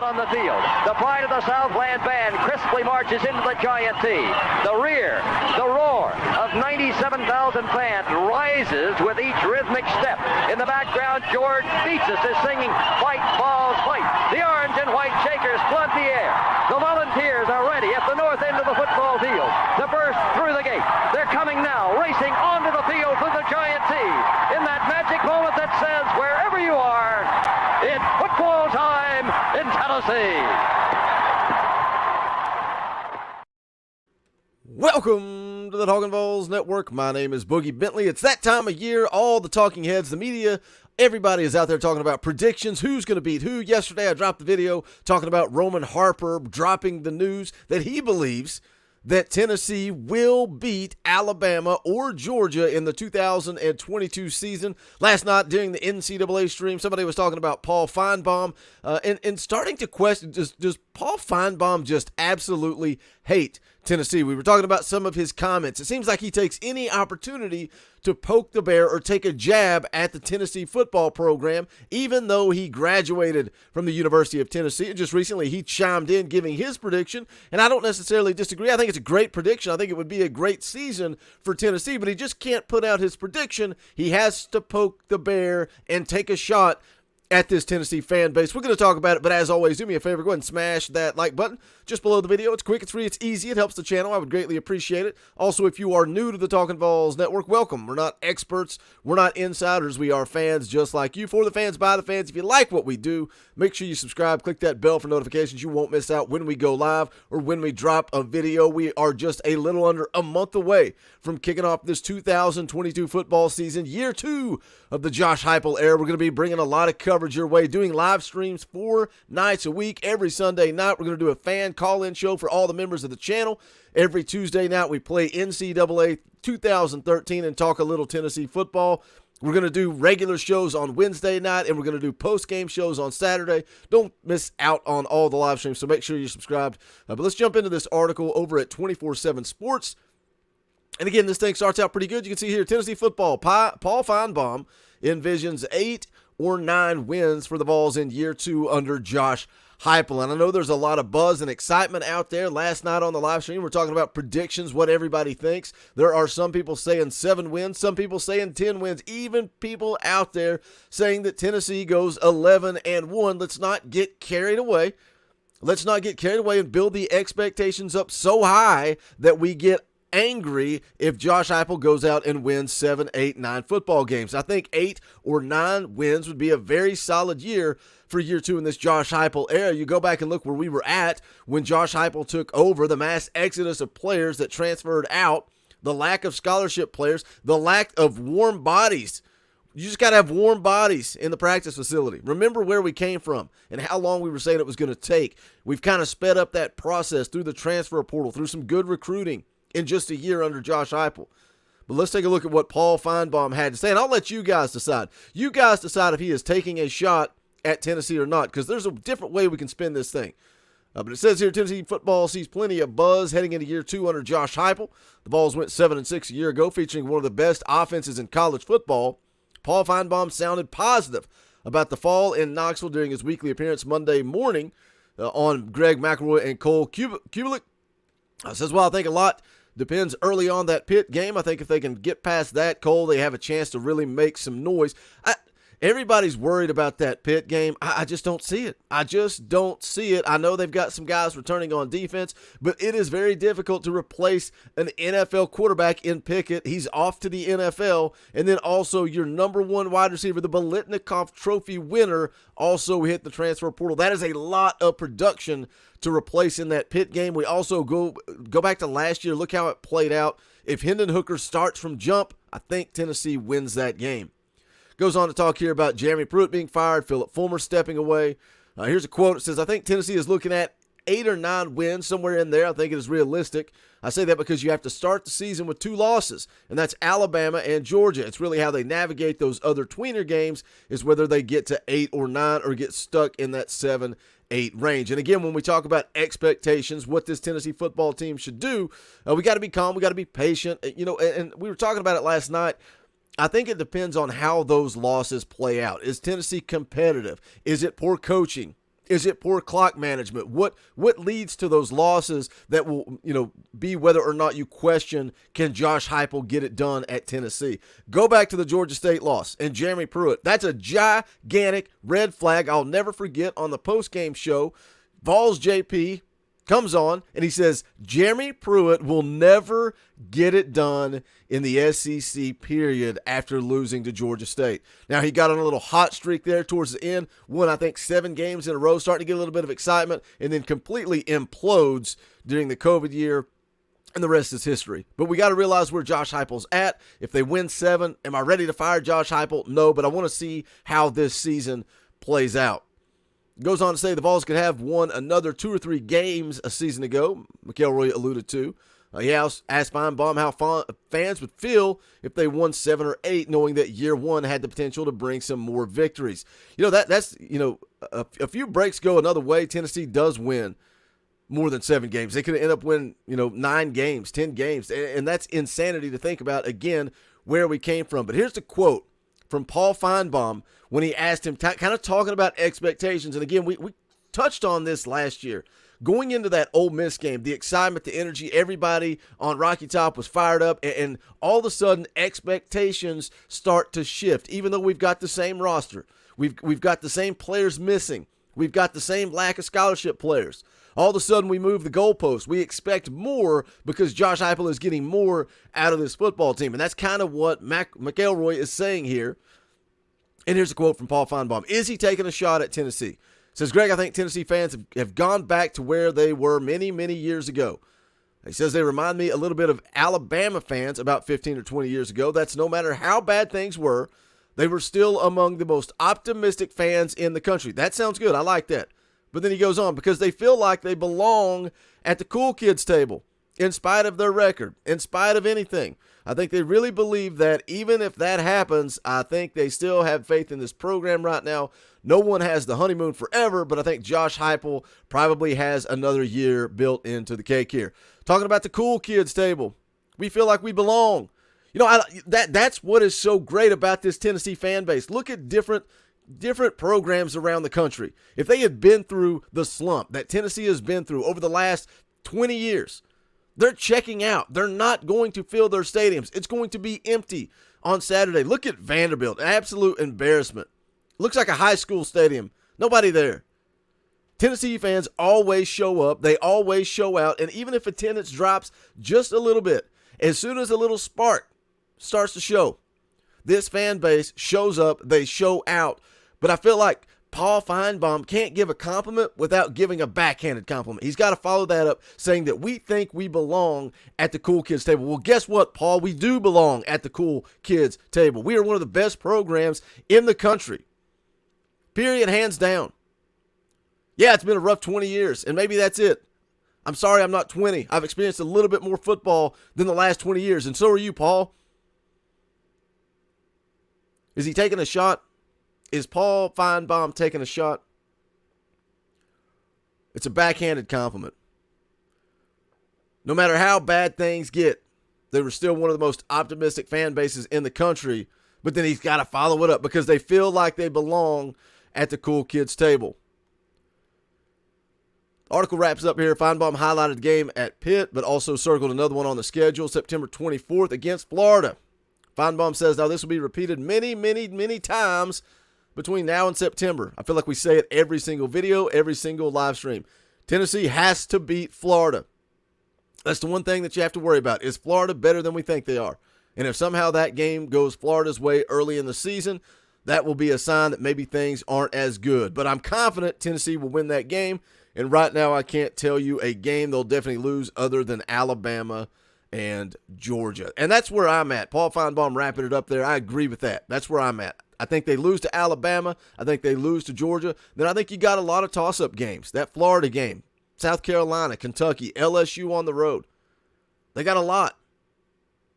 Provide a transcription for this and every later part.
out on the field. The pride of the Southland band crisply marches into the Giant T. The rear, the roar of 97,000 fans rises with each rhythmic step. In the background, George Beatsis is singing Fight, Vols, Fight. The orange and white Shakers flood the air. The Volunteers are ready at the north end of the football field to burst through the gate. They're coming now, racing onto the field through the Giant T. In that magic moment that says, wherever you are, it's football time in Tennessee. Welcome to the Talkin Vols Network. My name is Boogie Bentley. It's that time of year. All the talking heads, the media, everybody is out there talking about predictions. Who's going to beat who? Yesterday, I dropped the video talking about Roman Harper dropping the news that he believes that Tennessee will beat Alabama or Georgia in the 2022 season. Last night during the NCAA stream, somebody was talking about Paul Finebaum and starting to question, does Paul Finebaum just absolutely hate Tennessee? We were talking about some of his comments. It seems like he takes any opportunity to poke the bear or take a jab at the Tennessee football program, even though he graduated from the University of Tennessee. And just recently, he chimed in giving his prediction, and I don't necessarily disagree. I think it's a great prediction. I think it would be a great season for Tennessee, but he just can't put out his prediction. He has to poke the bear and take a shot at this Tennessee fan base. We're going to talk about it, but as always, do me a favor, go ahead and smash that like button just below the video. It's quick, it's free, it's easy, it helps the channel. I would greatly appreciate it. Also, if you are new to the Talkin Vols Network, welcome. We're not experts, we're not insiders, we are fans just like you. For the fans, by the fans. If you like what we do, make sure you subscribe, click that bell for notifications. You won't miss out when we go live or when we drop a video. We are just a little under a month away from kicking off this 2022 football season, year 2 of the Josh Heupel era. We're going to be bringing a lot of coverage your way, doing live streams 4 nights a week. Every Sunday night, we're going to do a fan call-in show for all the members of the channel. Every Tuesday night, we play NCAA 2013 and talk a little Tennessee football. We're going to do regular shows on Wednesday night, and we're going to do post-game shows on Saturday. Don't miss out on all the live streams, so make sure you're subscribed. But let's jump into this article over at 24/7 Sports. And again, this thing starts out pretty good. You can see here, Tennessee football. Paul Finebaum envisions 8 or 9 wins for the Vols in year 2 under Josh Heupel. And I know there's a lot of buzz and excitement out there. Last night on the live stream, we're talking about predictions, what everybody thinks. There are some people saying 7 wins, some people saying 10 wins, even people out there saying that Tennessee goes 11-1. Let's not get carried away. Let's not get carried away and build the expectations up so high that we get angry if Josh Heupel goes out and wins 7, 8, 9 football games. I think 8 or 9 wins would be a very solid year for year 2 in this Josh Heupel era. You go back and look where we were at when Josh Heupel took over, the mass exodus of players that transferred out, the lack of scholarship players, the lack of warm bodies. You just got to have warm bodies in the practice facility. Remember where we came from and how long we were saying it was going to take. We've kind of sped up that process through the transfer portal, through some good recruiting in just a year under Josh Heupel. But let's take a look at what Paul Finebaum had to say, and I'll let you guys decide. You guys decide if he is taking a shot at Tennessee or not, because there's a different way we can spin this thing. But it says here, Tennessee football sees plenty of buzz heading into year 2 under Josh Heupel. The Vols went 7-6 a year ago, featuring one of the best offenses in college football. Paul Finebaum sounded positive about the fall in Knoxville during his weekly appearance Monday morning on Greg McElroy and Cole Kubelik. Says, well, I think a lot depends early on that Pitt game. I think if they can get past that, Cole, they have a chance to really make some noise. Everybody's worried about that Pitt game. I just don't see it. I just don't see it. I know they've got some guys returning on defense, but it is very difficult to replace an NFL quarterback in Pickett. He's off to the NFL. And then also your number 1 wide receiver, the Biletnikoff Trophy winner, also hit the transfer portal. That is a lot of production to replace in that Pitt game. We also go back to last year. Look how it played out. If Hendon Hooker starts from jump, I think Tennessee wins that game. Goes on to talk here about Jeremy Pruitt being fired, Philip Fulmer stepping away. Here's a quote. It says, I think Tennessee is looking at 8 or 9 wins, somewhere in there. I think it is realistic. I say that because you have to start the season with 2 losses, and that's Alabama and Georgia. It's really how they navigate those other tweener games is whether they get to 8 or 9 or get stuck in that 7, 8 range. And again, when we talk about expectations, what this Tennessee football team should do, we got to be calm. We got to be patient. And we were talking about it last night. I think it depends on how those losses play out. Is Tennessee competitive? Is it poor coaching? Is it poor clock management? What leads to those losses that will, be whether or not you question, can Josh Heupel get it done at Tennessee? Go back to the Georgia State loss and Jeremy Pruitt. That's a gigantic red flag. I'll never forget on the post-game show, Vols JP comes on and he says, Jeremy Pruitt will never get it done in the SEC period after losing to Georgia State. Now, he got on a little hot streak there towards the end, won, I think, 7 games in a row, starting to get a little bit of excitement, and then completely implodes during the COVID year, and the rest is history. But we got to realize where Josh Heupel's at. If they win 7, am I ready to fire Josh Heupel? No, but I want to see how this season plays out. Goes on to say the Vols could have won another 2 or 3 games a season ago, McElroy alluded to. He asked Finebaum how fans would feel if they won 7 or 8, knowing that year 1 had the potential to bring some more victories. That's a few breaks go another way. Tennessee does win more than 7 games. They could end up winning, 9 games, 10 games, and that's insanity to think about, again, where we came from. But here's the quote from Paul Finebaum when he asked him, kind of talking about expectations. And again, we touched on this last year. Going into that Ole Miss game, the excitement, the energy, everybody on Rocky Top was fired up, and all of a sudden expectations start to shift, even though we've got the same roster. We've got the same players missing. We've got the same lack of scholarship players. All of a sudden we move the goalpost. We expect more because Josh Heupel is getting more out of this football team, and that's kind of what McElroy is saying here. And here's a quote from Paul Finebaum. Is he taking a shot at Tennessee? Says, Greg, I think Tennessee fans have gone back to where they were many, many years ago. He says they remind me a little bit of Alabama fans about 15 or 20 years ago. That's no matter how bad things were, they were still among the most optimistic fans in the country. That sounds good. I like that. But then he goes on, because they feel like they belong at the cool kids table, in spite of their record, in spite of anything. I think they really believe that even if that happens, I think they still have faith in this program right now. No one has the honeymoon forever, but I think Josh Heupel probably has another year built into the cake here. Talking about the cool kids table, we feel like we belong. That's what is so great about this Tennessee fan base. Look at different programs around the country. If they had been through the slump that Tennessee has been through over the last 20 years, they're checking out. They're not going to fill their stadiums. It's going to be empty on Saturday. Look at Vanderbilt. An absolute embarrassment. Looks like a high school stadium. Nobody there. Tennessee fans always show up. They always show out. And even if attendance drops just a little bit, as soon as a little spark starts to show, this fan base shows up. They show out. But I feel like Paul Finebaum can't give a compliment without giving a backhanded compliment. He's got to follow that up, saying that we think we belong at the cool kids table. Well, guess what, Paul? We do belong at the cool kids table. We are one of the best programs in the country. Period, hands down. Yeah, it's been a rough 20 years, and maybe that's it. I'm sorry I'm not 20. I've experienced a little bit more football than the last 20 years, and so are you, Paul. Is he taking a shot? Is Paul Finebaum taking a shot? It's a backhanded compliment. No matter how bad things get, they were still one of the most optimistic fan bases in the country, but then he's got to follow it up because they feel like they belong at the cool kids table. Article wraps up here. Finebaum highlighted the game at Pitt, but also circled another one on the schedule, September 24th against Florida. Finebaum says, now this will be repeated many, many, many times between now and September. I feel like we say it every single video, every single live stream. Tennessee has to beat Florida. That's the one thing that you have to worry about. Is Florida better than we think they are? And if somehow that game goes Florida's way early in the season, that will be a sign that maybe things aren't as good. But I'm confident Tennessee will win that game. And right now I can't tell you a game they'll definitely lose other than Alabama and Georgia. And that's where I'm at. Paul Finebaum wrapping it up there. I agree with that. That's where I'm at. I think they lose to Alabama. I think they lose to Georgia. Then I think you got a lot of toss-up games. That Florida game, South Carolina, Kentucky, LSU on the road. They got a lot.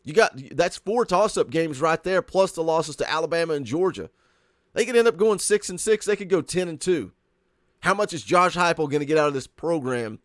That's 4 toss-up games right there, plus the losses to Alabama and Georgia. They could end up going 6-6. They could go 10-2. How much is Josh Heupel going to get out of this program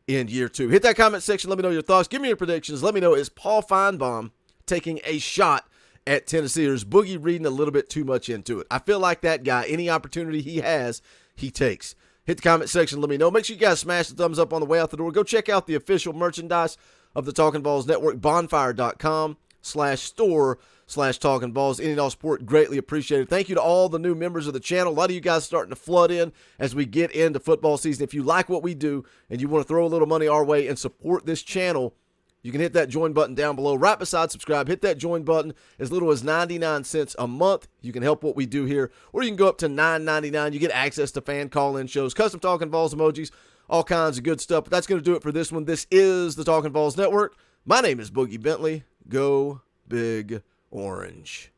in year 2? Hit that comment section. Let me know your thoughts. Give me your predictions. Let me know, is Paul Finebaum taking a shot at Tennessee, or is Boogie reading a little bit too much into it? I feel like that guy, any opportunity he has, he takes. Hit the comment section, let me know. Make sure you guys smash the thumbs up on the way out the door. Go check out the official merchandise of the Talkin Vols Network, bonfire.com/store/Talkin Vols. Any and all support greatly appreciated. Thank you to all the new members of the channel. A lot of you guys starting to flood in as we get into football season. If you like what we do and you want to throw a little money our way and support this channel, you can hit that join button down below, right beside subscribe. Hit that join button as little as 99 cents a month. You can help what we do here, or you can go up to $9.99. You get access to fan call-in shows, custom Talkin Vols emojis, all kinds of good stuff. But that's going to do it for this one. This is the Talkin Vols Network. My name is Boogie Bentley. Go Big Orange.